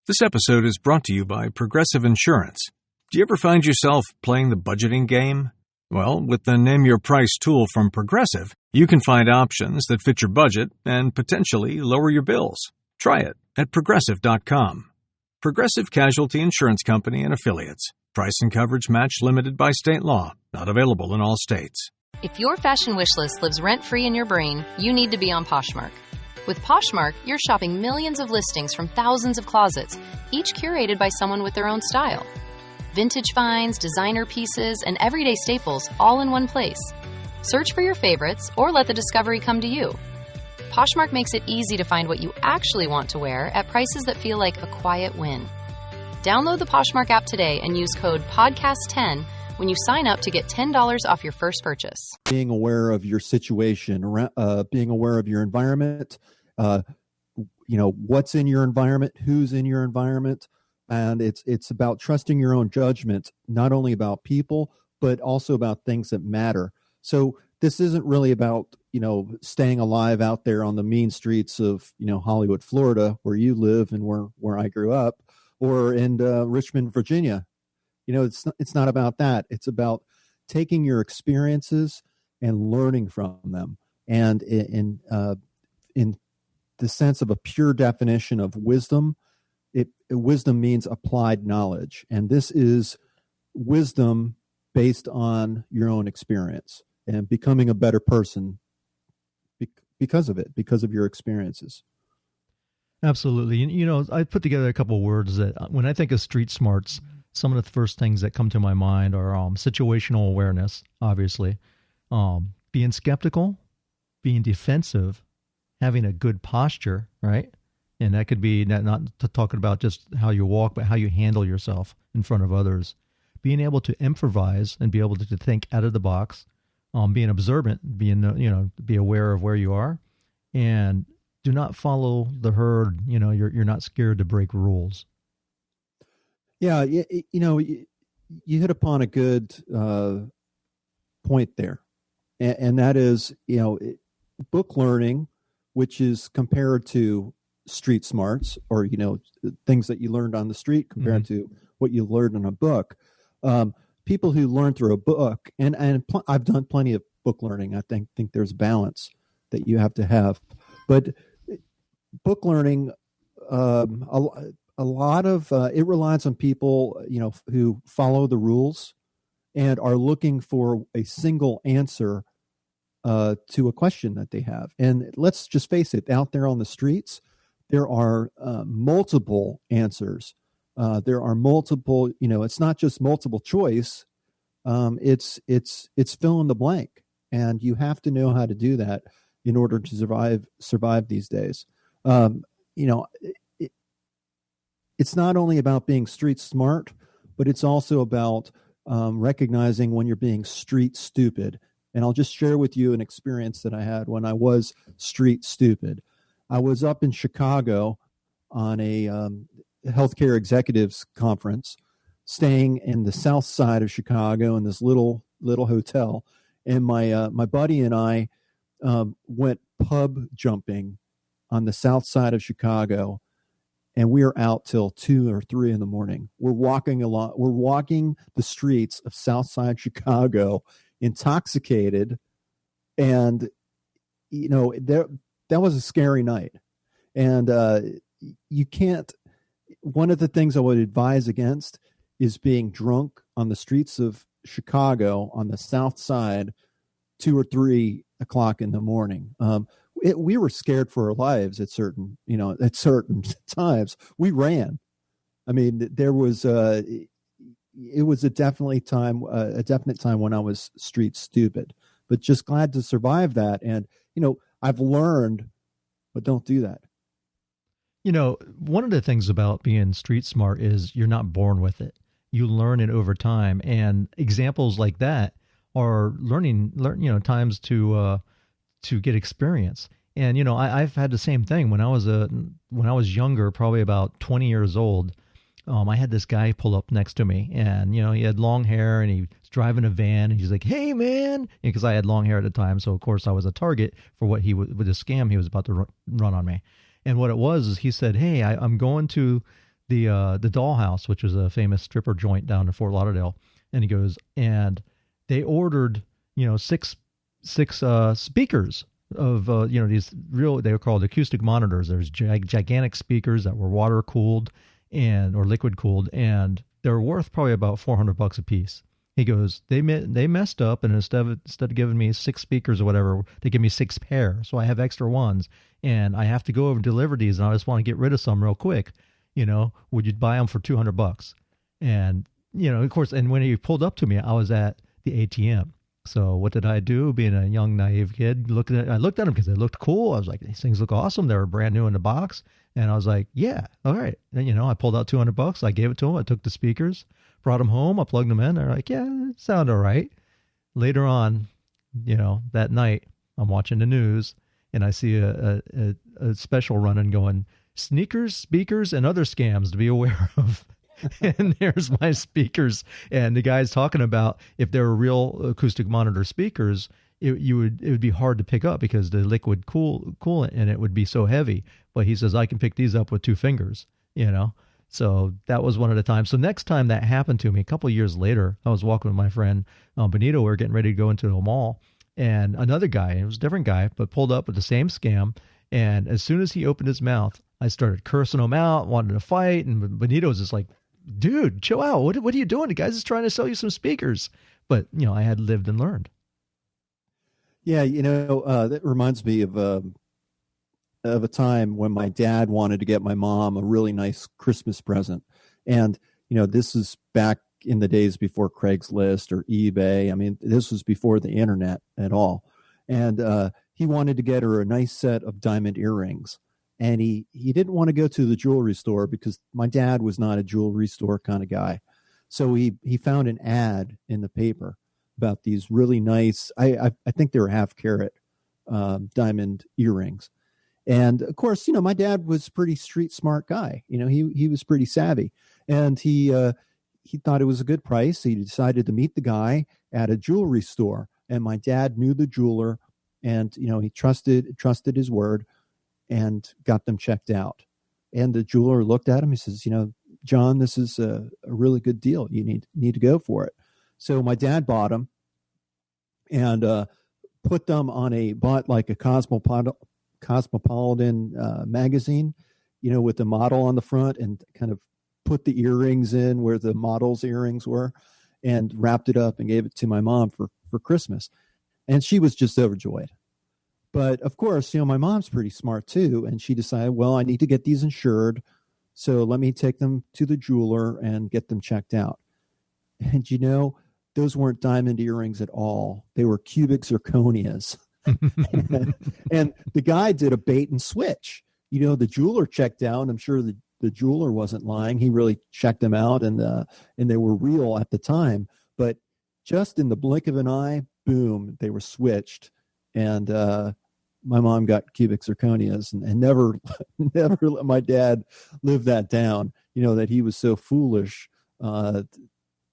This episode is brought to you by Progressive Insurance. Do you ever find yourself playing the budgeting game? Well, with the Name Your Price tool from Progressive, you can find options that fit your budget and potentially lower your bills. Try it at Progressive.com. Progressive Casualty Insurance Company and Affiliates. Price and coverage match limited by state law. Not available in all states. If your fashion wish list lives rent-free in your brain, you need to be on Poshmark. With Poshmark, you're shopping millions of listings from thousands of closets, each curated by someone with their own style. Vintage finds, designer pieces, and everyday staples all in one place. Search for your favorites or let the discovery come to you. Poshmark makes it easy to find what you actually want to wear at prices that feel like a quiet win. Download the Poshmark app today and use code PODCAST10 when you sign up to get $10 off your first purchase. Being aware of your situation, being aware of your environment, what's in your environment, who's in your environment. And it's about trusting your own judgment, not only about people, but also about things that matter. So this isn't really about, staying alive out there on the mean streets of, Hollywood, Florida, where you live and where I grew up, or in Richmond, Virginia. It's not about that. It's about taking your experiences and learning from them. And in the sense of a pure definition of wisdom, wisdom means applied knowledge. And this is wisdom based on your own experience and becoming a better person because of it, because of your experiences. Absolutely. I put together a couple of words that when I think of street smarts, some of the first things that come to my mind are situational awareness, obviously, being skeptical, being defensive, having a good posture, right? And that could be not talking about just how you walk, but how you handle yourself in front of others. Being able to improvise and be able to think out of the box, being observant, be aware of where you are, and do not follow the herd. You're not scared to break rules. Yeah, you hit upon a good point there, and that is, book learning, which is compared to street smarts, or things that you learned on the street compared to what you learned in a book. People who learn through a book, and I've done plenty of book learning. I think there's balance that you have to have, but book learning, a lot of it relies on people, who follow the rules and are looking for a single answer to a question that they have. And let's just face it, out there on the streets, there are multiple answers. There are multiple, it's not just multiple choice. It's fill in the blank, and you have to know how to do that in order to survive these days. It's not only about being street smart, but it's also about recognizing when you're being street stupid. And I'll just share with you an experience that I had when I was street stupid. I was up in Chicago on a healthcare executives conference, staying in the south side of Chicago in this little hotel. And my buddy and I went pub jumping on the south side of Chicago. And we are out till 2 or 3 in the morning. We're walking the streets of Southside Chicago, intoxicated, and that was a scary night. And you can't. One of the things I would advise against is being drunk on the streets of Chicago on the South Side, 2 or 3 o'clock in the morning. We were scared for our lives at certain times. We ran. I mean, there was it was a definite time when I was street stupid, but just glad to survive that. And I've learned, but don't do that. One of the things about being street smart is you're not born with it. You learn it over time, and examples like that are learning times to get experience. And I've had the same thing when I was younger, probably about 20 years old. I had this guy pull up next to me, and he had long hair, and he was driving a van, and he's like, "Hey, man," because I had long hair at the time, so of course I was a target for what with the scam he was about to run on me. And what it was is he said, "Hey, I'm going to the Dollhouse, which was a famous stripper joint down in Fort Lauderdale. And he goes, and they ordered, six speakers of, these real, they were called acoustic monitors. There's gigantic speakers that were water cooled or liquid cooled, and they're worth probably about $400 a piece. He goes, they messed up, and instead of giving me 6 speakers or whatever, they give me 6 pair. So I have extra ones, and I have to go over and deliver these, and I just want to get rid of some real quick. Would you buy them for $200? And, of course, and when he pulled up to me, I was at the ATM. So what did I do? Being a young, naive kid, I looked at them because they looked cool. I was like, these things look awesome. They were brand new in the box. And I was like, yeah, all right. And, I pulled out $200. I gave it to him. I took the speakers, brought them home. I plugged them in. They're like, yeah, it sounded all right. Later on, that night, I'm watching the news, and I see a special running going, sneakers, speakers, and other scams to be aware of. And there's my speakers, and the guy's talking about if they were real acoustic monitor speakers, it would be hard to pick up because the liquid coolant in it would be so heavy. But he says I can pick these up with 2 fingers, So that was one of the times. So next time that happened to me, a couple of years later, I was walking with my friend Benito. We were getting ready to go into a mall, and another guy, it was a different guy, but pulled up with the same scam. And as soon as he opened his mouth, I started cursing him out, wanted to fight, and Benito was just like, dude, chill out. What are you doing? The guy's just trying to sell you some speakers. But, I had lived and learned. Yeah, that reminds me of a time when my dad wanted to get my mom a really nice Christmas present. And, this is back in the days before Craigslist or eBay. I mean, this was before the internet at all. And he wanted to get her a nice set of diamond earrings. And he didn't want to go to the jewelry store because my dad was not a jewelry store kind of guy. So he found an ad in the paper about these really nice, I think they were 1/2 carat diamond earrings. And of course, my dad was a pretty street smart guy. He was pretty savvy, and he thought it was a good price. He decided to meet the guy at a jewelry store, and my dad knew the jeweler, and he trusted his word, and got them checked out. And the jeweler looked at him. He says, John, this is a really good deal. You need to go for it. So my dad bought them and bought like a Cosmopolitan magazine, with the model on the front, and kind of put the earrings in where the model's earrings were, and wrapped it up and gave it to my mom for Christmas. And she was just overjoyed. But of course, my mom's pretty smart too. And she decided, well, I need to get these insured. So let me take them to the jeweler and get them checked out. And those weren't diamond earrings at all. They were cubic zirconias. And the guy did a bait and switch. The jeweler checked out. I'm sure the jeweler wasn't lying. He really checked them out, and they were real at the time. But just in the blink of an eye, boom, they were switched. And my mom got cubic zirconias, and never let my dad live that down, that he was so foolish to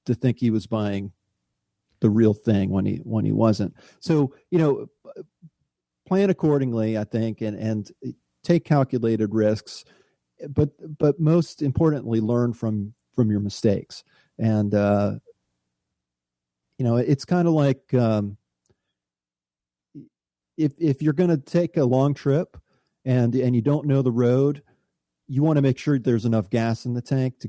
think he was buying the real thing when he wasn't. So, plan accordingly, I think, and take calculated risks, but most importantly, learn from your mistakes. And, it's kind of like, if you're going to take a long trip and you don't know the road, you want to make sure there's enough gas in the tank to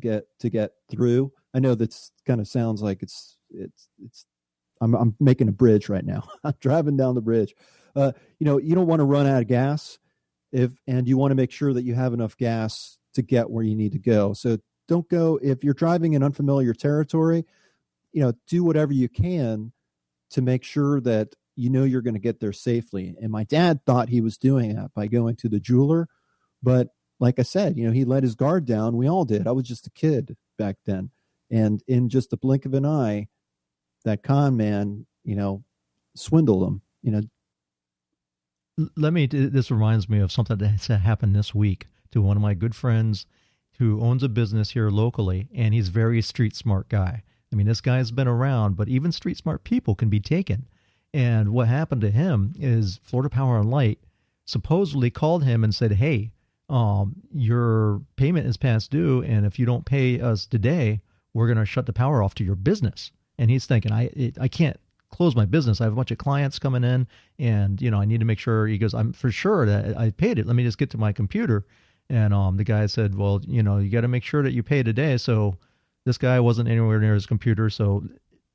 get through. I know that's kind of sounds like it's I'm making a bridge right now. I'm driving down the bridge. You don't want to run out of gas and you want to make sure that you have enough gas to get where you need to go. So don't go, if you're driving in unfamiliar territory, do whatever you can to make sure that you're going to get there safely. And my dad thought he was doing that by going to the jeweler. But like I said, he let his guard down. We all did. I was just a kid back then. And in just the blink of an eye, that con man, swindled him, This reminds me of something that happened this week to one of my good friends who owns a business here locally, and he's a very street smart guy. I mean, this guy's been around, but even street smart people can be taken. And what happened to him is Florida Power and Light supposedly called him and said, hey, your payment is past due, and if you don't pay us today, we're going to shut the power off to your business. And he's thinking, I can't close my business. I have a bunch of clients coming in, and I need to make sure. He goes, I'm for sure that I paid it. Let me just get to my computer. And the guy said, well, you got to make sure that you pay today. So this guy wasn't anywhere near his computer. So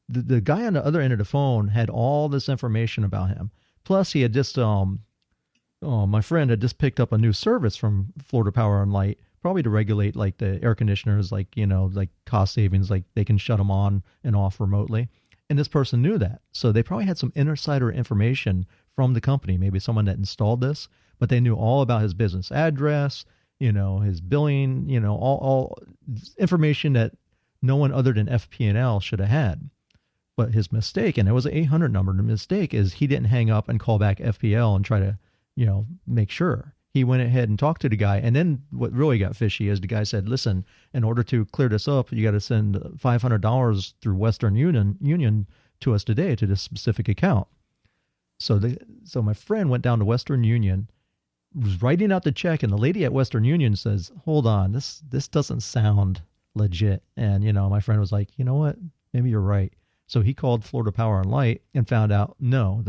the guy on the other end of the phone had all this information about him. Plus, he had just my friend had just picked up a new service from Florida Power and Light, probably to regulate like the air conditioners, like like cost savings, like they can shut them on and off remotely. And this person knew that, so they probably had some insider information from the company, maybe someone that installed this, but they knew all about his business address, his billing, all information that no one other than FP&L should have had. But his mistake, and it was an 800 number, the mistake is he didn't hang up and call back FPL and try to make sure. He went ahead and talked to the guy. And then what really got fishy is the guy said, listen, in order to clear this up, you got to send $500 through Western Union to us today to this specific account. So my friend went down to Western Union, was writing out the check, and the lady at Western Union says, hold on, this doesn't sound legit. And, my friend was like, you know what? Maybe you're right. So he called Florida Power and Light and found out, no,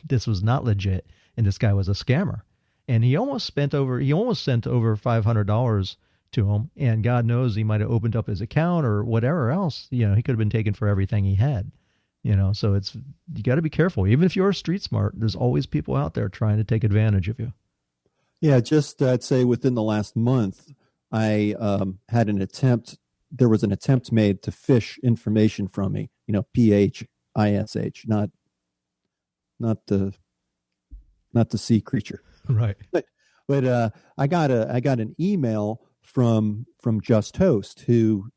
this was not legit. And this guy was a scammer. And he almost sent over $500 to him. And God knows he might have opened up his account or whatever else. He could have been taken for everything he had. So you got to be careful. Even if you're street smart, there's always people out there trying to take advantage of you. Yeah, just I'd say within the last month, I had an attempt. There was an attempt made to phish information from me. PHISH, not the sea creature. Right. But I got an email from Just Host, who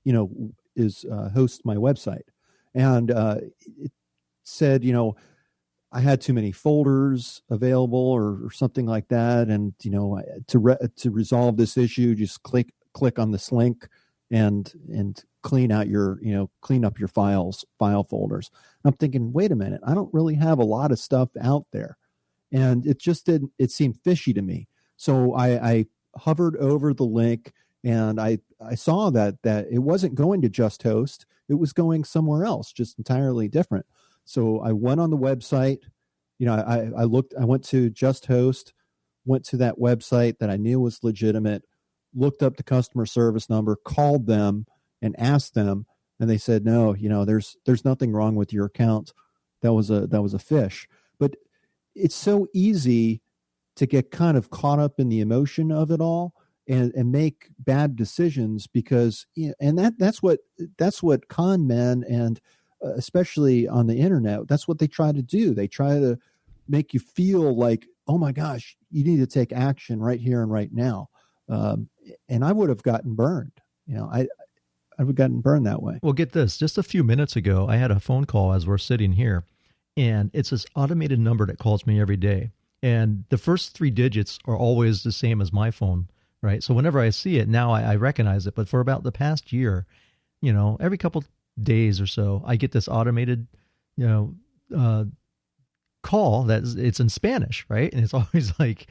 is hosts my website, and it said I had too many folders available or something like that, and to resolve this issue, just click on this link and clean up your file folders. I'm thinking, wait a minute, I don't really have a lot of stuff out there. And it seemed fishy to me. So I hovered over the link, and I saw that it wasn't going to Just Host. It was going somewhere else, just entirely different. So I went on the website, I went to Just Host, went to that website that I knew was legitimate, looked up the customer service number, called them and asked them, and they said, no, there's nothing wrong with your account. That was a phish. But it's so easy to get kind of caught up in the emotion of it all and make bad decisions because, and that's what con men and especially on the internet, that's what they try to do. They try to make you feel like, oh my gosh, you need to take action right here and right now. And I would have gotten burned. I would have gotten burned that way. Well, get this. Just a few minutes ago, I had a phone call as we're sitting here, and it's this automated number that calls me every day. And the first 3 digits are always the same as my phone, right? So whenever I see it, now I recognize it. But for about the past year, every couple days or so, I get this automated, call that it's in Spanish, right? And it's always like,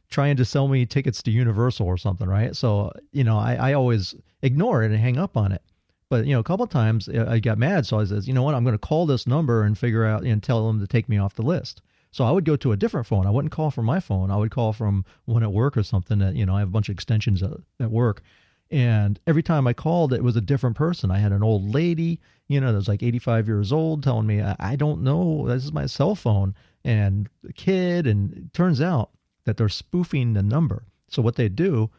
trying to sell me tickets to Universal or something, right? So, I always ignore it and hang up on it. But, a couple of times I got mad. So I says, you know what, I'm going to call this number and figure out and tell them to take me off the list. So I would go to a different phone. I wouldn't call from my phone. I would call from one at work or something that, I have a bunch of extensions at work. And every time I called, it was a different person. I had an old lady, that was like 85 years old telling me, I don't know, this is my cell phone, and a kid. And it turns out that they're spoofing the number. So what they do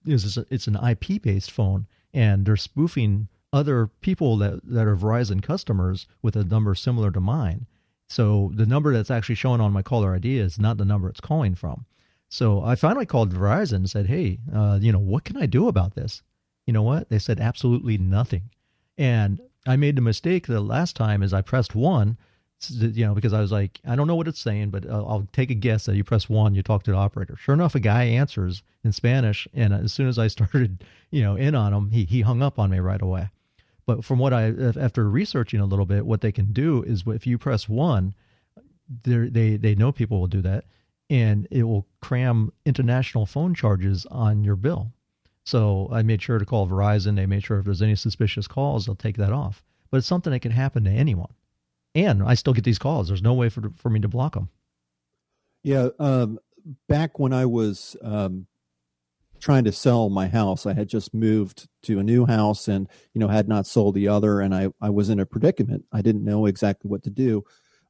is it's an IP-based phone, and they're spoofing other people that are Verizon customers with a number similar to mine. So the number that's actually showing on my caller ID is not the number it's calling from. So I finally called Verizon and said, hey, what can I do about this? You know what? They said absolutely nothing. And I made the mistake the last time is I pressed 1, because I was like, I don't know what it's saying, but I'll take a guess that you press 1, you talk to the operator. Sure enough, a guy answers in Spanish. And as soon as I started, in on him, he hung up on me right away. But from what after researching a little bit, what they can do is if you press 1, they know people will do that. and it will cram international phone charges on your bill. So I made sure to call Verizon. They made sure if there's any suspicious calls, they'll take that off. But it's something that can happen to anyone. And I still get these calls. There's no way for me to block them. Yeah. Back when I was trying to sell my house, I had just moved to a new house and, had not sold the other. And I was in a predicament. I didn't know exactly what to do.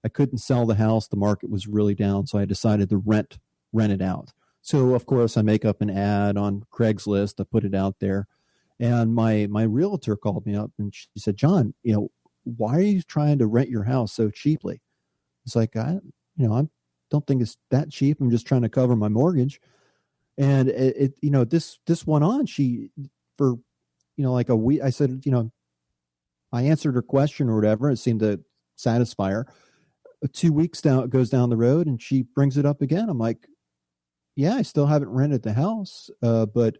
I couldn't sell the house. The market was really down. So I decided to rent it out. So of course I make up an ad on Craigslist. I put it out there, and my realtor called me up and she said, "John, why are you trying to rent your house so cheaply?" It's like, I don't think it's that cheap. I'm just trying to cover my mortgage. And this went on. She, for, like a week, I said, I answered her question or whatever. It seemed to satisfy her. 2 weeks goes down the road and she brings it up again. I'm like, yeah, I still haven't rented the house. But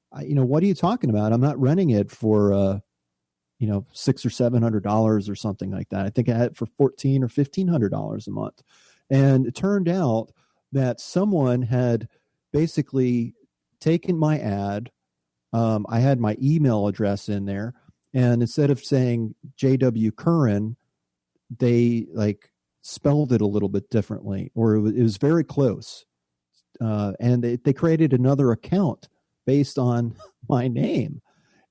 what are you talking about? I'm not renting it for, $600 or $700 or something like that. I think I had it for $1,400 or $1,500 a month. And it turned out that someone had basically taken my ad. I had my email address in there, and instead of saying JW Curren, they spelled it a little bit differently, or it was very close. And they created another account based on my name.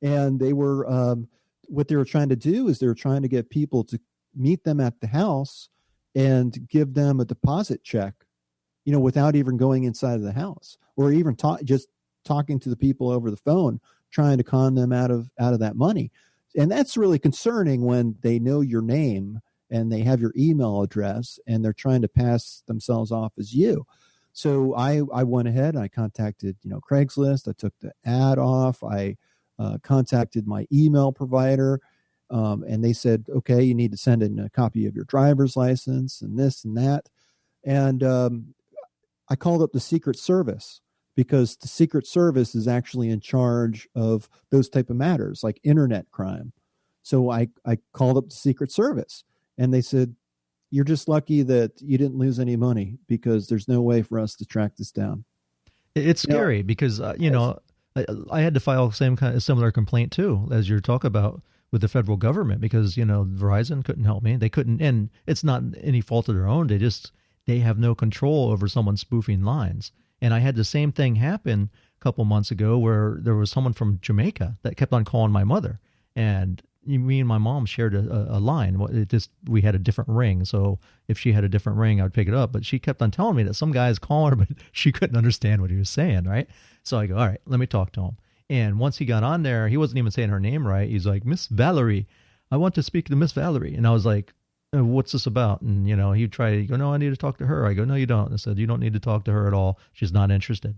And they were, what they were trying to do is they were trying to get people to meet them at the house and give them a deposit check, without even going inside of the house, or even just talking to the people over the phone, trying to con them out of that money. And that's really concerning when they know your name and they have your email address and they're trying to pass themselves off as you. So I went ahead and I contacted, Craigslist. I took the ad off. I contacted my email provider. And they said, okay, you need to send in a copy of your driver's license and this and that. And I called up the Secret Service, because the Secret Service is actually in charge of those type of matters like internet crime. So I called up the Secret Service, and they said, "You're just lucky that you didn't lose any money, because there's no way for us to track this down." It's scary because, I had to file similar complaint too, as you're talking about, with the federal government, because, Verizon couldn't help me. They couldn't, and it's not any fault of their own. They have no control over someone spoofing lines. And I had the same thing happen a couple months ago, where there was someone from Jamaica that kept on calling my mother, and me and my mom shared a line. We had a different ring. So if she had a different ring, I would pick it up. But she kept on telling me that some guy's calling her, but she couldn't understand what he was saying. Right. So I go, all right, let me talk to him. And once he got on there, he wasn't even saying her name right. He's like, "Miss Valerie, I want to speak to Miss Valerie." And I was like, "What's this about?" And, he'd try to go, "No, I need to talk to her." I go, "No, you don't." I said, "You don't need to talk to her at all. She's not interested,"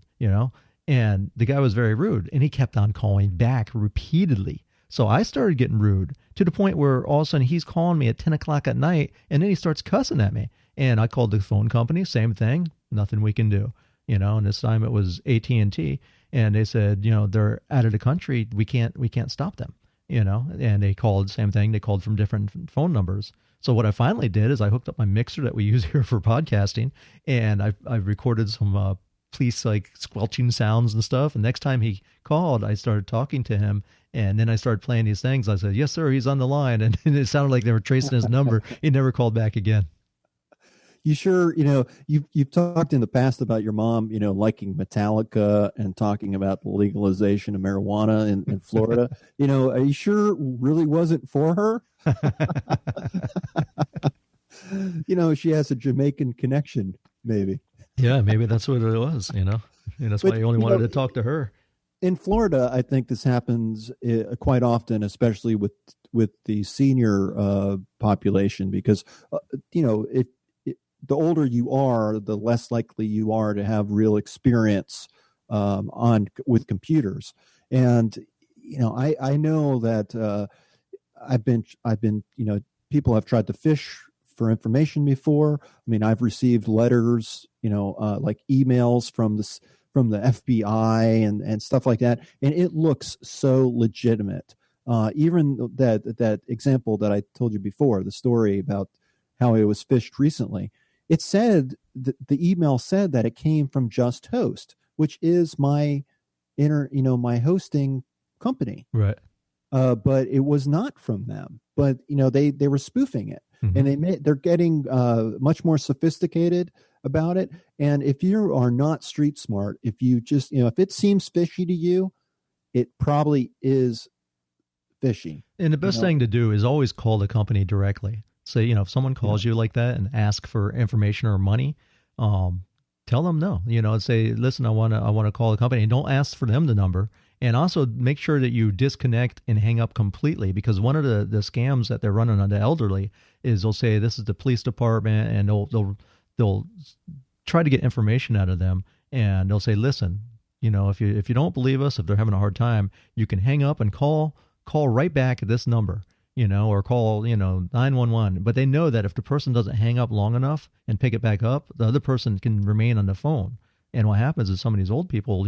And the guy was very rude, and he kept on calling back repeatedly. So I started getting rude, to the point where all of a sudden he's calling me at 10 o'clock at night, and then he starts cussing at me. And I called the phone company, same thing, nothing we can do. And this time it was AT&T, and they said, they're out of the country. We can't stop them, and they called, same thing. They called from different phone numbers. So what I finally did is I hooked up my mixer that we use here for podcasting, and I recorded some police squelching sounds and stuff. And next time he called, I started talking to him, and then I started playing these things. I said, "Yes, sir, he's on the line." And it sounded like they were tracing his number. He never called back again. You sure, you've talked in the past about your mom, liking Metallica and talking about the legalization of marijuana in Florida. Are you sure it really wasn't for her? She has a Jamaican connection, maybe. Yeah, maybe that's what it was, That's why he only wanted to talk to her. In Florida, I think this happens quite often, especially with the senior population, because, the older you are, the less likely you are to have real experience with computers. And I know that I've been people have tried to fish for information before. I mean, I've received letters, like emails from the FBI and stuff like that, and it looks so legitimate. Even that example that I told you before, the story about how it was fished recently. it said the email said that it came from Just Host, which is my my hosting company. Right. But it was not from them. But they were spoofing it, Mm-hmm. and they're getting much more sophisticated about it. And if you are not street smart, if you just if it seems fishy to you, it probably is fishy. And the best thing to do is always call the company directly. So, if someone calls you like that and ask for information or money, tell them no, and say, listen, I want to call the company, and don't ask for them the number. And also make sure that you disconnect and hang up completely, because one of the scams that they're running on the elderly is they'll say, this is the police department, and they'll try to get information out of them. And they'll say, listen, if you don't believe us, if they're having a hard time, you can hang up and call right back at this number, or call, 911. But they know that if the person doesn't hang up long enough and pick it back up, the other person can remain on the phone. And what happens is some of these old people,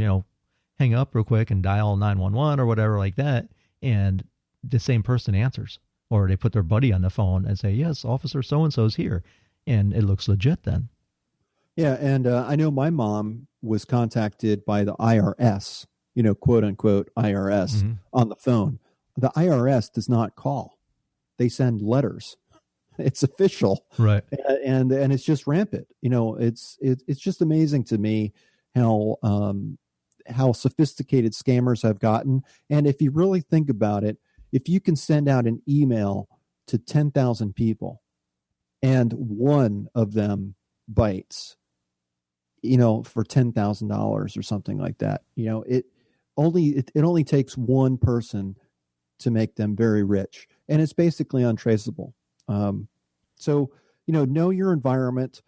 hang up real quick and dial 911 or whatever like that, and the same person answers. Or they put their buddy on the phone and say, yes, Officer so-and-so's here. And it looks legit then. Yeah, and I know my mom was contacted by the IRS, quote unquote IRS, on the phone. The IRS does not call; they send letters. It's official, right? And it's just rampant. It's just amazing to me how sophisticated scammers have gotten. And if you really think about it, if you can send out an email to 10,000 people, and one of them bites, for $10,000 or something like that, it only takes one person to make them very rich, and it's basically untraceable. So know your environment.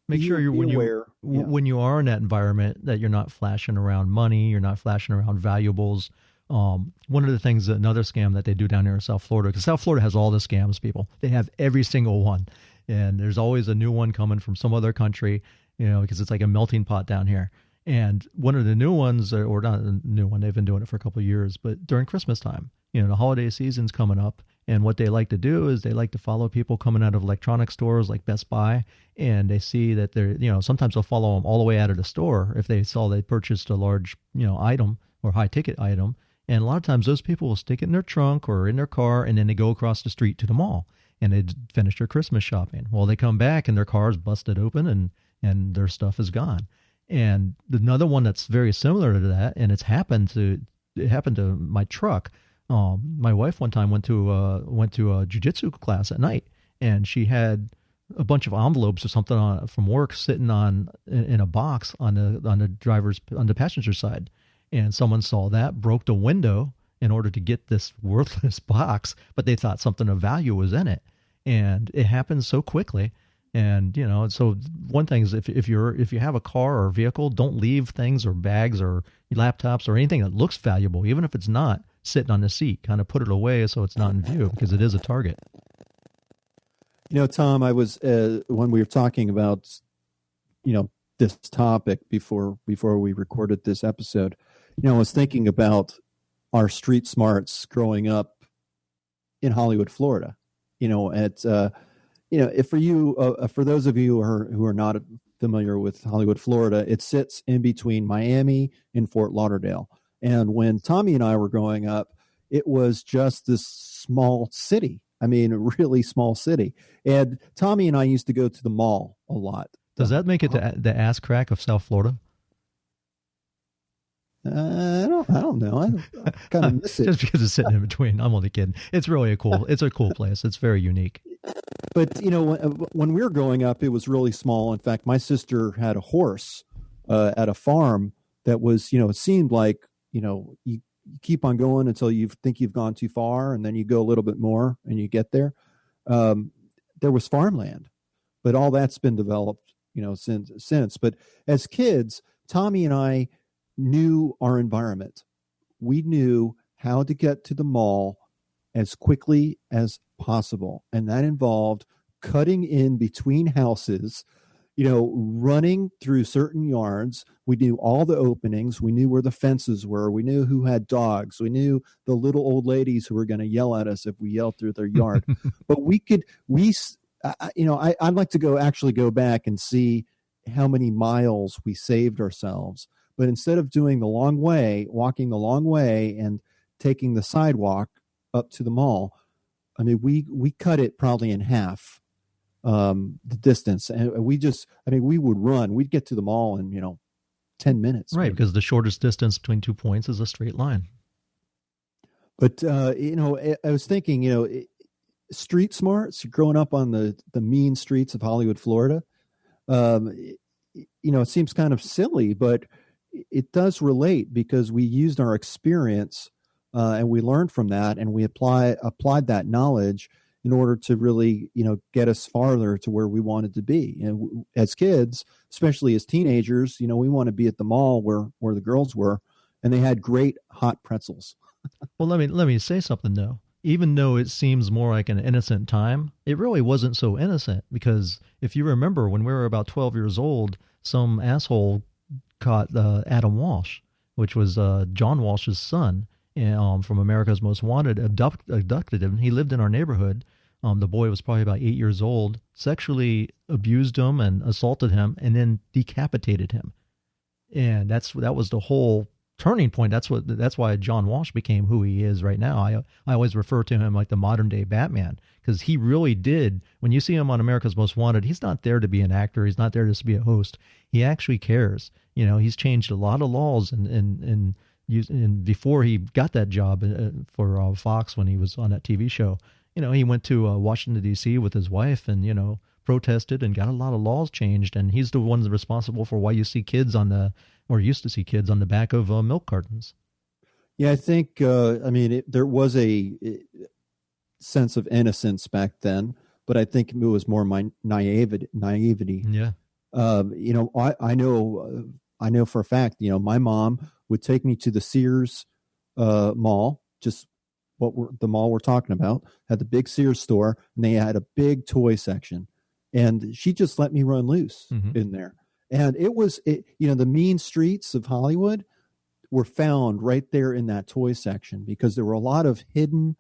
Make sure when you are in that environment that you're not flashing around money, you're not flashing around valuables. One of the things, another scam that they do down here in South Florida, because South Florida has all the scams, people. They have every single one. And there's always a new one coming from some other country, because it's like a melting pot down here. And one of the new ones, or not a new one, they've been doing it for a couple of years, but during Christmas time, the holiday season's coming up. And what they like to do is they like to follow people coming out of electronic stores like Best Buy, and they see that they're, sometimes they'll follow them all the way out of the store if they saw they purchased a large, item or high ticket item. And a lot of times those people will stick it in their trunk or in their car, and then they go across the street to the mall and they finish their Christmas shopping. Well, they come back and their car is busted open and their stuff is gone. And another one that's very similar to that, and it happened to my truck. My wife one time went to a Jiu Jitsu class at night, and she had a bunch of envelopes or something from work sitting in a box on the passenger side, and someone saw that, broke the window in order to get this worthless box, but they thought something of value was in it, and it happens so quickly. And so one thing is if you have a car or a vehicle, don't leave things or bags or laptops or anything that looks valuable, even if it's not, sitting on the seat. Kind of put it away so it's not in view, because it is a target. Tom, I was when we were talking about this topic before we recorded this episode, I was thinking about our street smarts growing up in Hollywood, Florida. If for those of you who are not familiar with Hollywood, Florida, it sits in between Miami and Fort Lauderdale. And when Tommy and I were growing up, it was just this small city. I mean, a really small city. And Tommy and I used to go to the mall a lot. Does that make it the ass crack of South Florida? I don't know. I kind of miss it. Just because it's sitting in between. I'm only kidding. It's really a cool place. It's very unique. But, when we were growing up, it was really small. In fact, my sister had a horse at a farm that was, it seemed like, you keep on going until you think you've gone too far, and then you go a little bit more and you get there. There was farmland, but all that's been developed, since. But as kids, Tommy and I knew our environment. We knew how to get to the mall as quickly as possible. And that involved cutting in between houses, running through certain yards. We knew all the openings. We knew where the fences were. We knew who had dogs. We knew the little old ladies who were going to yell at us if we yelled through their yard. But I'd like to actually go back and see how many miles we saved ourselves. But instead of doing the long way, walking the long way and taking the sidewalk up to the mall, I mean, we cut it probably in half, the distance. And we would run. We'd get to the mall in, 10 minutes. Right, because the shortest distance between 2 points is a straight line. But, I was thinking, street smarts, growing up on the mean streets of Hollywood, Florida, it seems kind of silly, but it does relate because we used our experience and we learned from that, and we applied that knowledge in order to really, get us farther to where we wanted to be. As kids, especially as teenagers, we want to be at the mall where the girls were, and they had great hot pretzels. Well, let me say something though. Even though it seems more like an innocent time, it really wasn't so innocent, because if you remember when we were about 12 years old, some asshole caught Adam Walsh, which was John Walsh's son, from America's Most Wanted, abducted him. He lived in our neighborhood. The boy was probably about 8 years old, sexually abused him and assaulted him, and then decapitated him. And that was the whole turning point. That's why John Walsh became who he is right now. I always refer to him like the modern day Batman, because he really did. When you see him on America's Most Wanted, he's not there to be an actor. He's not there just to be a host. He actually cares. He's changed a lot of laws and before he got that job for Fox, when he was on that TV show, he went to Washington D.C. with his wife and protested and got a lot of laws changed. And he's the one responsible for why you see kids used to see kids on the back of milk cartons. Yeah, I think, there was a sense of innocence back then, but I think it was more naivety. Yeah. I know for a fact, my mom would take me to the Sears mall, just the mall we're talking about, had the big Sears store, and they had a big toy section. And she just let me run loose in there. And it was, the mean streets of Hollywood were found right there in that toy section, because there were a lot of hidden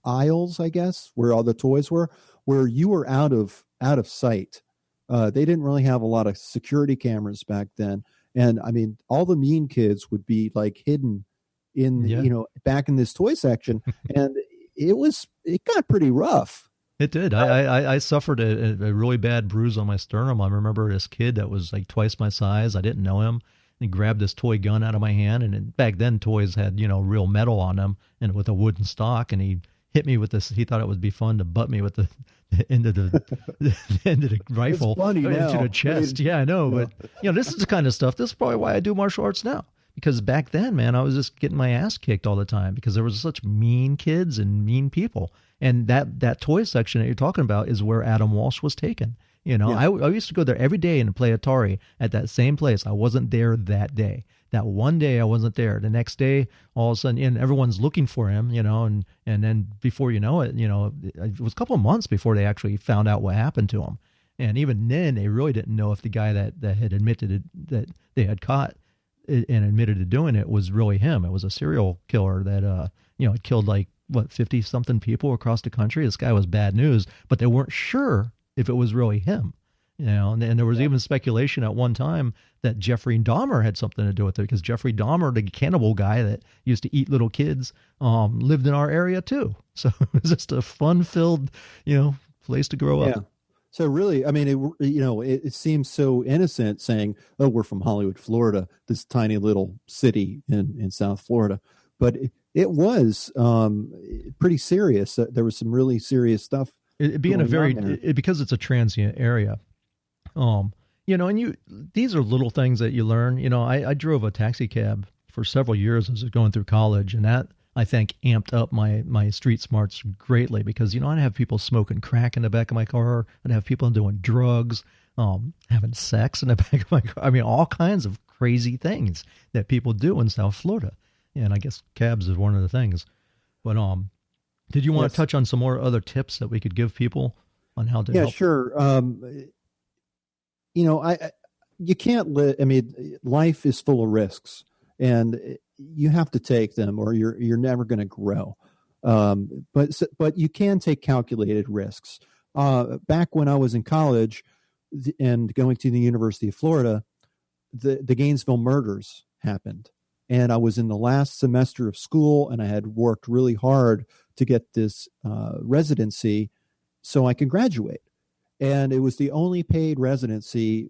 aisles, I guess, where all the toys were, where you were out of sight. They didn't really have a lot of security cameras back then. And I mean, all the mean kids would be hidden in, back in this toy section. And it got pretty rough. It did. I suffered a really bad bruise on my sternum. I remember this kid that was like twice my size. I didn't know him. He grabbed this toy gun out of my hand, and back then toys had, real metal on them and with a wooden stock, and he hit me with this. He thought it would be fun to butt me with the end of the end of the rifle into the chest. Yeah, I know, but this is the kind of stuff. This is probably why I do martial arts now. Because back then, man, I was just getting my ass kicked all the time because there was such mean kids and mean people. And that toy section that you're talking about is where Adam Walsh was taken. I used to go there every day and play Atari at that same place. I wasn't there that day. That one day I wasn't there. The next day, all of a sudden, and everyone's looking for him, and then before you know it, it was a couple of months before they actually found out what happened to him. And even then, they really didn't know if the guy that had admitted it, that they had caught and admitted to doing it was really him. It was a serial killer that, had killed 50 something people across the country. This guy was bad news, but they weren't sure if it was really him, and there was even speculation at one time that Jeffrey Dahmer had something to do with it, because Jeffrey Dahmer, the cannibal guy that used to eat little kids, lived in our area too. So it was just a fun-filled, place to grow up. So really, I mean, it seems so innocent saying, "Oh, we're from Hollywood, Florida, this tiny little city in South Florida," but it was pretty serious. There was some really serious stuff. It being because it's a transient area, and these are little things that you learn. I drove a taxi cab for several years as I was going through college, and that, I think, amped up my street smarts greatly, because, I'd have people smoking crack in the back of my car. I'd have people doing drugs, having sex in the back of my car. I mean, all kinds of crazy things that people do in South Florida. And I guess cabs is one of the things. But did you want to touch on some more other tips that we could give people? on how to Yeah, help? sure. You can't live. I mean, life is full of risks, and you have to take them, or you're never going to grow. But you can take calculated risks. Back when I was in college and going to the University of Florida, the Gainesville murders happened, and I was in the last semester of school, and I had worked really hard to get this residency so I could graduate. And it was the only paid residency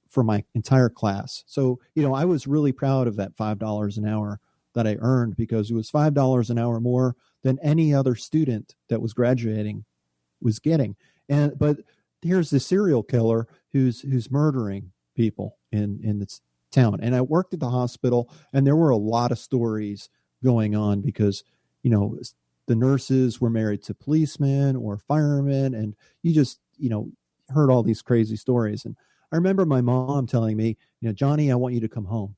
for my entire class. So, I was really proud of that $5 an hour that I earned, because it was $5 an hour more than any other student that was graduating was getting. But here's the serial killer who's murdering people in this town. And I worked at the hospital, and there were a lot of stories going on because, the nurses were married to policemen or firemen, and you just, heard all these crazy stories. And I remember my mom telling me, Johnny, I want you to come home.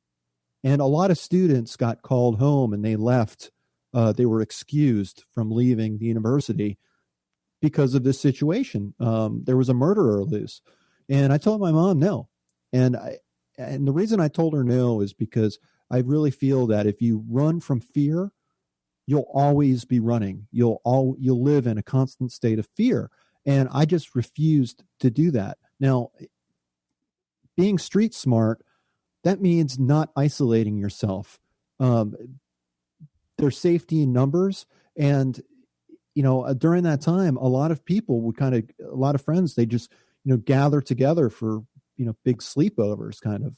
And a lot of students got called home, and they left. They were excused from leaving the university because of this situation. There was a murderer loose. And I told my mom no. And the reason I told her no is because I really feel that if you run from fear, you'll always be running. You'll live in a constant state of fear. And I just refused to do that. Now, being street smart, that means not isolating yourself. There's safety in numbers. And, during that time, a lot of people a lot of friends, they just, gather together for, big sleepovers kind of,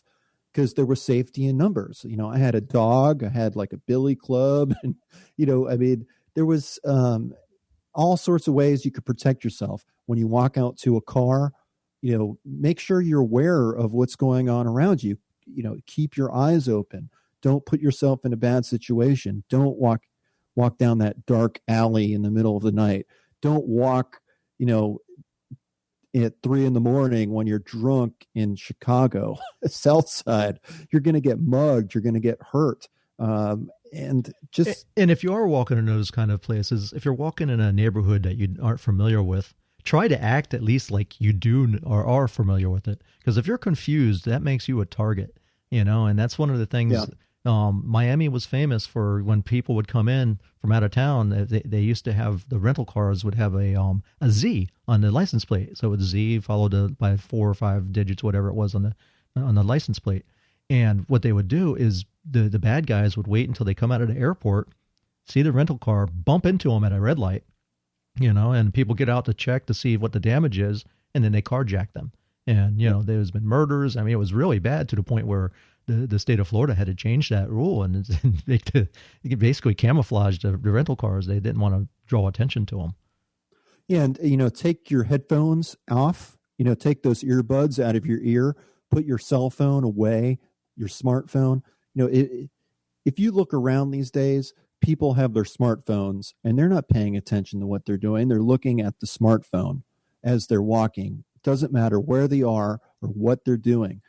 because there was safety in numbers. I had a dog, I had like a billy club, and, there was all sorts of ways you could protect yourself. When you walk out to a car, make sure you're aware of what's going on around you. Keep your eyes open. Don't put yourself in a bad situation. Don't walk down that dark alley in the middle of the night. Don't walk, at 3 a.m. when you're drunk in Chicago, South Side. You're going to get mugged. You're going to get hurt. And if you are walking in those kind of places, if you're walking in a neighborhood that you aren't familiar with, try to act at least like you do or are familiar with it. Because if you're confused, that makes you a target, and that's one of the things. Yeah. Miami was famous for when people would come in from out of town. They used to have the rental cars would have a Z on the license plate. So it's Z followed by 4 or 5 digits, whatever it was on the license plate. And what they would do is the bad guys would wait until they come out of the airport, see the rental car, bump into them at a red light, and people get out to check to see what the damage is, and then they carjack them. And, there's been murders. I mean, it was really bad to the point where the state of Florida had to change that rule, and they basically camouflaged the rental cars. They didn't want to draw attention to them. Yeah, and, take your headphones off, take those earbuds out of your ear, put your cell phone away, your smartphone. If you look around these days, people have their smartphones and they're not paying attention to what they're doing. They're looking at the smartphone as they're walking. It doesn't matter where they are or what they're doing.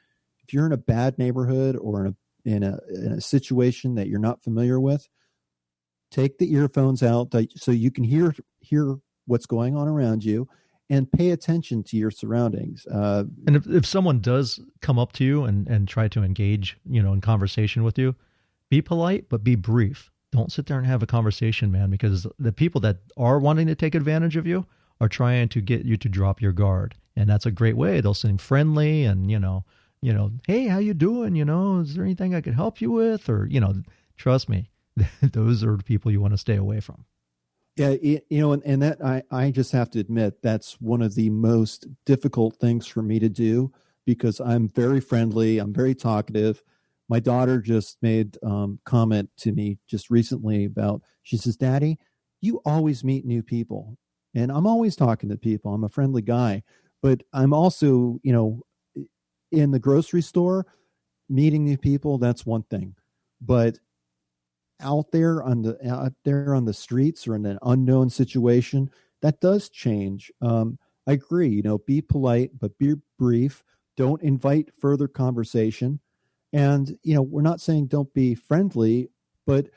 If you're in a bad neighborhood or in a situation that you're not familiar with, take the earphones out so you can hear what's going on around you, and pay attention to your surroundings. And if someone does come up to you and try to engage, in conversation with you, be polite, but be brief. Don't sit there and have a conversation, man, because the people that are wanting to take advantage of you are trying to get you to drop your guard. And that's a great way. They'll seem friendly and, hey, how you doing? Is there anything I could help you with? Or, trust me, those are the people you want to stay away from. Yeah, and that I just have to admit, that's one of the most difficult things for me to do, because I'm very friendly. I'm very talkative. My daughter just made comment to me just recently she says, Daddy, you always meet new people. And I'm always talking to people. I'm a friendly guy. But I'm also, in the grocery store, meeting new people, that's one thing. But out there on the streets or in an unknown situation, that does change. I agree, be polite, but be brief. Don't invite further conversation. And, we're not saying don't be friendly, but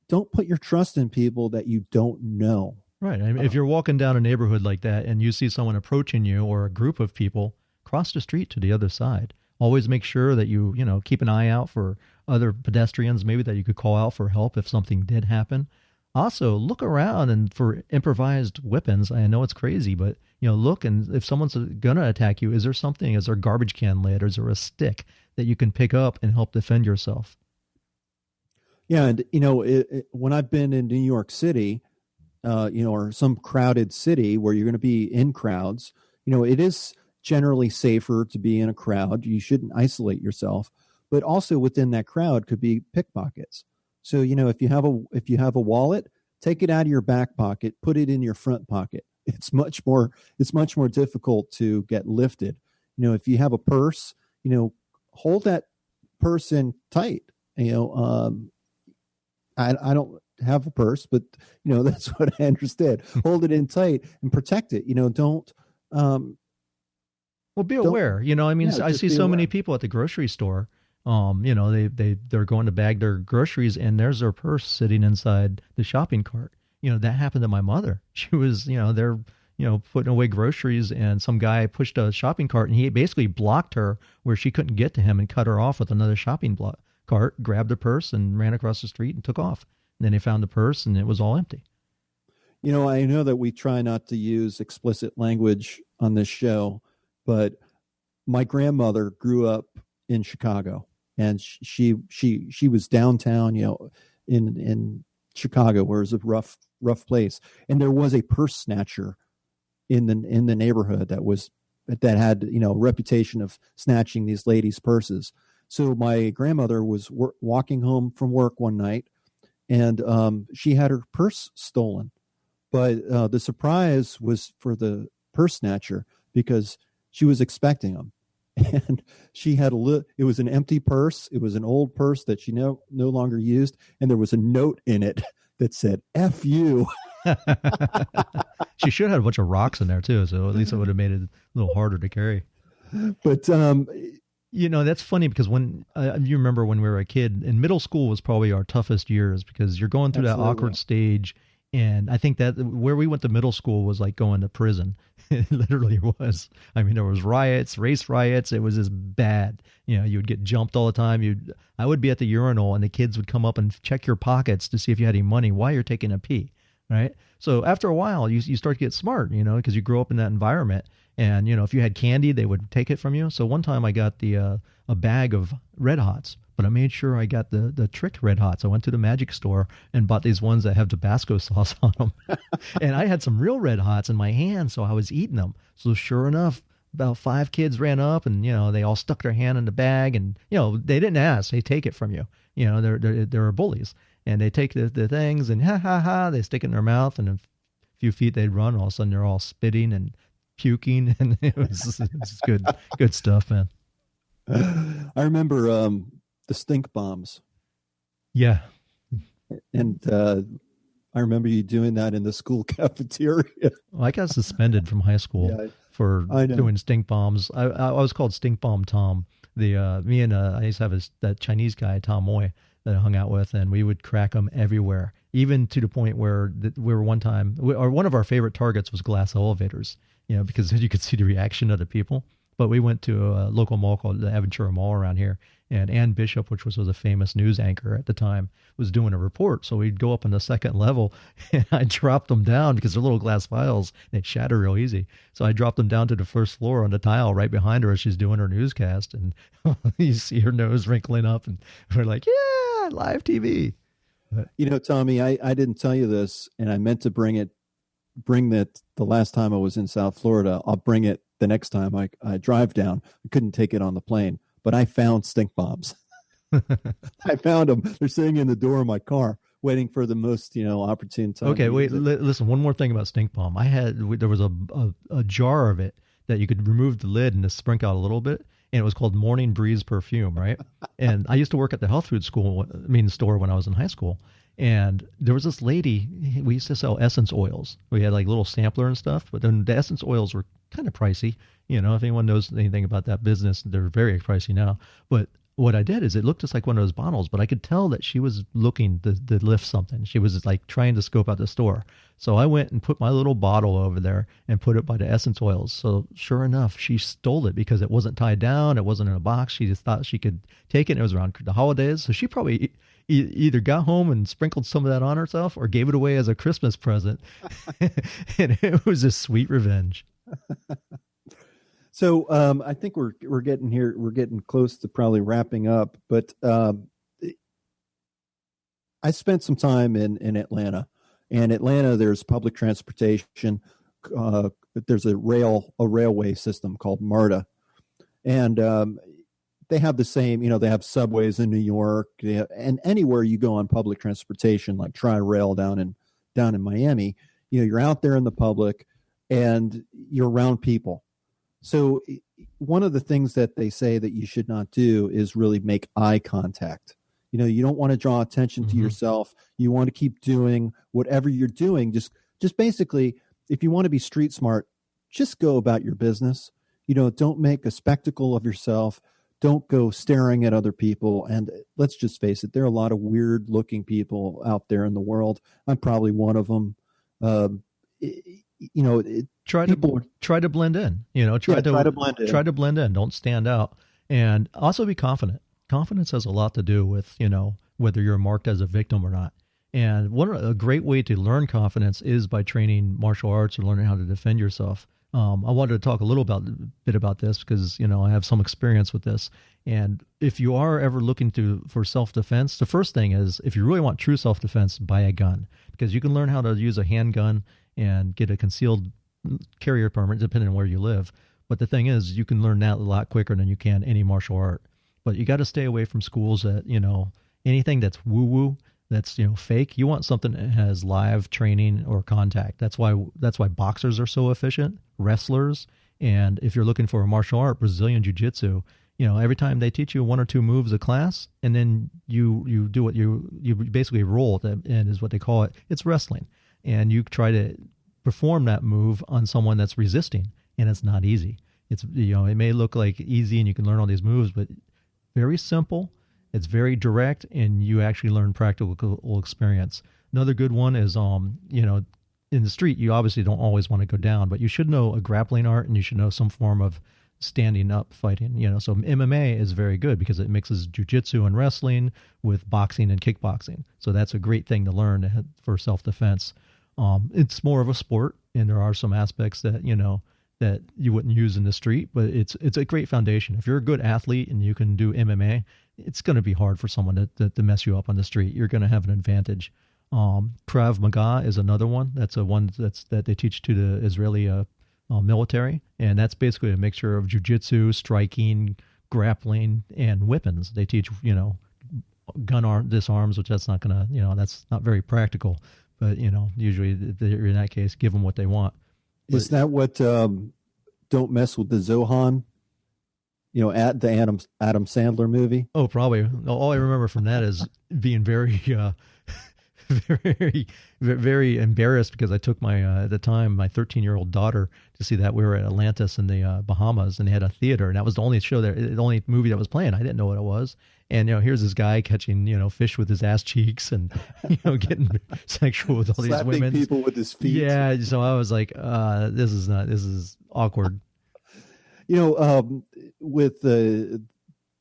don't put your trust in people that you don't know. Right. I mean, if you're walking down a neighborhood like that and you see someone approaching you or a group of people, cross the street to the other side. Always make sure that you keep an eye out for other pedestrians, maybe that you could call out for help if something did happen. Also, look around and for improvised weapons. I know it's crazy, but look, and if someone's gonna attack you, is there something? Is there a garbage can lid, or is there a stick that you can pick up and help defend yourself? Yeah, and when I've been in New York City, or some crowded city where you're going to be in crowds, it is generally safer to be in a crowd. You shouldn't isolate yourself, but also within that crowd could be pickpockets. So, if you have a wallet, take it out of your back pocket, put it in your front pocket. It's much more difficult to get lifted. If you have a purse, hold that purse in tight. I don't have a purse, but that's what I understand. Hold it in tight and protect it. Don't. Well, be aware. I see so many people at the grocery store. They're going to bag their groceries, and there's their purse sitting inside the shopping cart. That happened to my mother. She was, they're putting away groceries, and some guy pushed a shopping cart, and he basically blocked her where she couldn't get to him, and cut her off with another shopping cart, grabbed the purse, and ran across the street and took off. And then they found the purse, and it was all empty. I know that we try not to use explicit language on this show, but my grandmother grew up in Chicago, and she was downtown, in Chicago, where it was a rough place, and there was a purse snatcher in the neighborhood that had a reputation of snatching these ladies' purses. So my grandmother was walking home from work one night, and she had her purse stolen. But the surprise was for the purse snatcher, because she was expecting him. And she had it was an empty purse. It was an old purse that she no longer used. And there was a note in it that said, F you. She should have had a bunch of rocks in there too. So at least it would have made it a little harder to carry. But, that's funny, because when you remember when we were a kid, in middle school was probably our toughest years, because you're going through that awkward stage. And I think that where we went to middle school was like going to prison. It literally was. I mean, there was riots, race riots. It was just bad. You would get jumped all the time. I would be at the urinal, and the kids would come up and check your pockets to see if you had any money while you're taking a pee, right? So after a while, you start to get smart, because you grow up in that environment. And, if you had candy, they would take it from you. So one time I got a bag of Red Hots, but I made sure I got the trick Red Hots. I went to the Magic store and bought these ones that have Tabasco sauce on them. And I had some real Red Hots in my hand, so I was eating them. So sure enough, about 5 kids ran up, and, they all stuck their hand in the bag, and, they didn't ask. They take it from you. They're bullies. And they take the things, and they stick it in their mouth, and in a few feet they'd run. All of a sudden they're all spitting and puking, and it was good stuff, man. I remember the stink bombs. Yeah. And I remember you doing that in the school cafeteria. Well, I got suspended from high school for doing stink bombs. I was called Stink Bomb Tom. I used to have that Chinese guy, Tom Moy, that I hung out with, and we would crack them everywhere, even to the point where we were one of our favorite targets was glass elevators, because you could see the reaction of the people. But we went to a local mall called the Aventura Mall around here, and Ann Bishop, which was a famous news anchor at the time, was doing a report. So we'd go up on the second level, and I dropped them down because they're little glass vials, and they shatter real easy. So I dropped them down to the first floor on the tile right behind her as she's doing her newscast, and you see her nose wrinkling up, and we're like, yeah, live TV. But, Tommy, I didn't tell you this, and I meant to bring that the last time I was in South Florida. I'll bring it the next time I drive down. I couldn't take it on the plane, but I found stink bombs. I found them. They're sitting in the door of my car, waiting for the most, opportune time. Okay, wait, listen, one more thing about stink bomb. There was a jar of it that you could remove the lid and just sprinkle out a little bit, and it was called Morning Breeze perfume, right? And I used to work at the health food store when I was in high school. And there was this lady, we used to sell essence oils. We had like little sampler and stuff, but then the essence oils were kind of pricey. If anyone knows anything about that business, they're very pricey now. But what I did is it looked just like one of those bottles, but I could tell that she was looking to lift something. She was like trying to scope out the store. So I went and put my little bottle over there and put it by the essence oils. So sure enough, she stole it because it wasn't tied down. It wasn't in a box. She just thought she could take it. And it was around the holidays. So she probably either got home and sprinkled some of that on herself or gave it away as a Christmas present. And it was a sweet revenge. So I think we're getting close to probably wrapping up, but I spent some time in Atlanta. And Atlanta, there's public transportation. There's a railway system called MARTA, and they have the same. They have subways in New York, and anywhere you go on public transportation, like Tri-Rail down in Miami. You're out there in the public, and you're around people. So one of the things that they say that you should not do is really make eye contact. You don't want to draw attention to yourself. You want to keep doing whatever you're doing. Just basically, if you want to be street smart, just go about your business. Don't make a spectacle of yourself. Don't go staring at other people. And let's just face it, there are a lot of weird looking people out there in the world. I'm probably one of them. Try to blend in. Try to blend in. Don't stand out, and also be confident. Confidence has a lot to do with whether you're marked as a victim or not. And a great way to learn confidence is by training martial arts or learning how to defend yourself. I wanted to talk a little bit about this because I have some experience with this. And if you are ever looking for self-defense, the first thing is, if you really want true self-defense, buy a gun, because you can learn how to use a handgun and get a concealed carrier permit depending on where you live. But the thing is, you can learn that a lot quicker than you can any martial art. But you got to stay away from schools that, anything that's woo-woo, that's, fake. You want something that has live training or contact. That's why boxers are so efficient, wrestlers. And if you're looking for a martial art, Brazilian Jiu Jitsu, every time they teach you one or two moves a class, and then you do what you basically roll, and is what they call it. It's wrestling. And you try to perform that move on someone that's resisting, and it's not easy. It's, it may look like easy and you can learn all these moves, but very simple. It's very direct, and you actually learn practical experience. Another good one is, in the street, you obviously don't always want to go down, but you should know a grappling art, and you should know some form of standing up fighting. So MMA is very good because it mixes jiu-jitsu and wrestling with boxing and kickboxing. So that's a great thing to learn for self-defense. It's more of a sport, and there are some aspects that that you wouldn't use in the street, but it's a great foundation. If you're a good athlete and you can do MMA, it's going to be hard for someone to mess you up on the street. You're going to have an advantage. Krav Maga is another one. That's one that they teach to the Israeli military, and that's basically a mixture of jiu-jitsu, striking, grappling, and weapons. They teach gun disarms, which that's not going to that's not very practical. But usually in that case, give them what they want. Is that what Don't Mess with the Zohan? At the Adam Sandler movie? Oh, probably. All I remember from that is being very, very, very embarrassed because I took at the time, my 13-year-old daughter to see that. We were at Atlantis in the Bahamas, and they had a theater, and that was the only show there, the only movie that was playing. I didn't know what it was. And, here's this guy catching, fish with his ass cheeks and, getting sexual with all these women. Slapping people with his feet. Yeah. So I was like, this is awkward. With the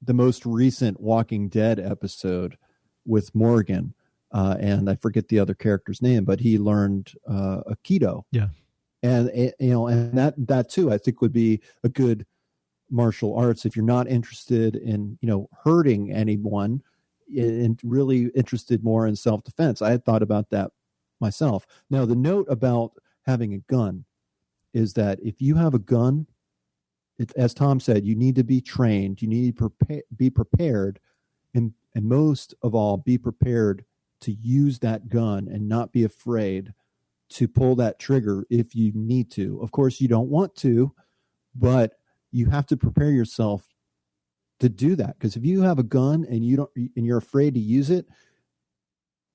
most recent Walking Dead episode with Morgan, and I forget the other character's name, but he learned Aikido. Yeah. And, and that too, I think would be a good martial arts if you're not interested in hurting anyone and really interested more in self-defense. I had thought about that myself. Now, the note about having a gun is that if you have a gun, as Tom said, you need to be trained, you need to be prepared, and most of all, be prepared to use that gun and not be afraid to pull that trigger if you need to. Of course, you don't want to, but you have to prepare yourself to do that, because if you have a gun and you're afraid to use it,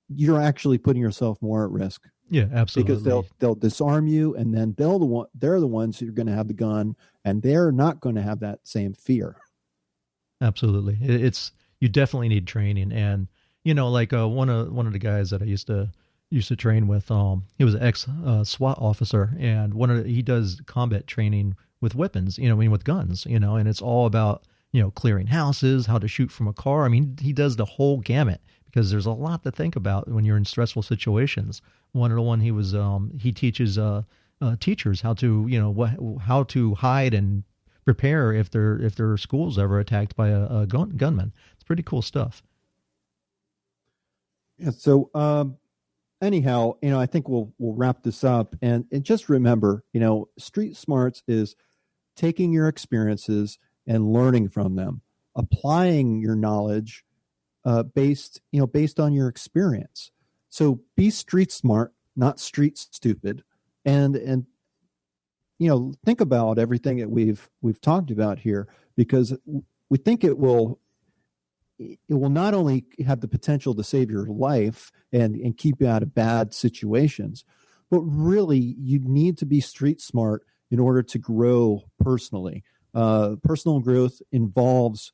you're actually putting yourself more at risk. Yeah, absolutely. Because they'll disarm you, and then they're the ones who are going to have the gun, and they're not going to have that same fear. Absolutely. You definitely need training. And, like one of the guys that I used to train with, he was an ex SWAT officer, and he does combat training with weapons, with guns, and it's all about, clearing houses, how to shoot from a car. I mean, he does the whole gamut because there's a lot to think about when you're in stressful situations. He teaches teachers how to, how to hide and prepare if their school's ever attacked by a gunman. It's pretty cool stuff. Yeah. So, anyhow, I think we'll wrap this up, and just remember, street smarts is taking your experiences and learning from them, applying your knowledge based on your experience. So be street smart, not street stupid, and think about everything that we've talked about here, because we think it will not only have the potential to save your life and keep you out of bad situations, but really you need to be street smart in order to grow personally. Personal growth involves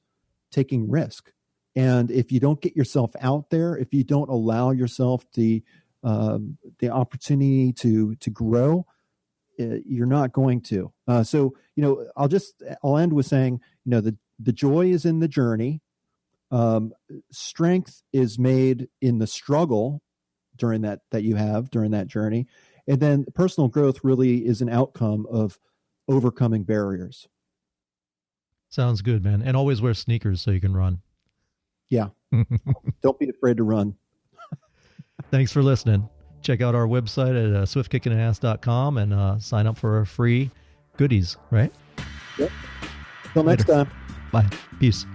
taking risk. And if you don't get yourself out there, if you don't allow yourself the opportunity to grow, you're not going to. So I'll end with saying, the joy is in the journey. Strength is made in the struggle that you have during that journey. And then personal growth really is an outcome of overcoming barriers. Sounds good, man. And always wear sneakers so you can run. Yeah. Don't be afraid to run. Thanks for listening. Check out our website at swiftkickinganass.com and sign up for our free goodies, right? Yep. Till next time. Bye. Peace.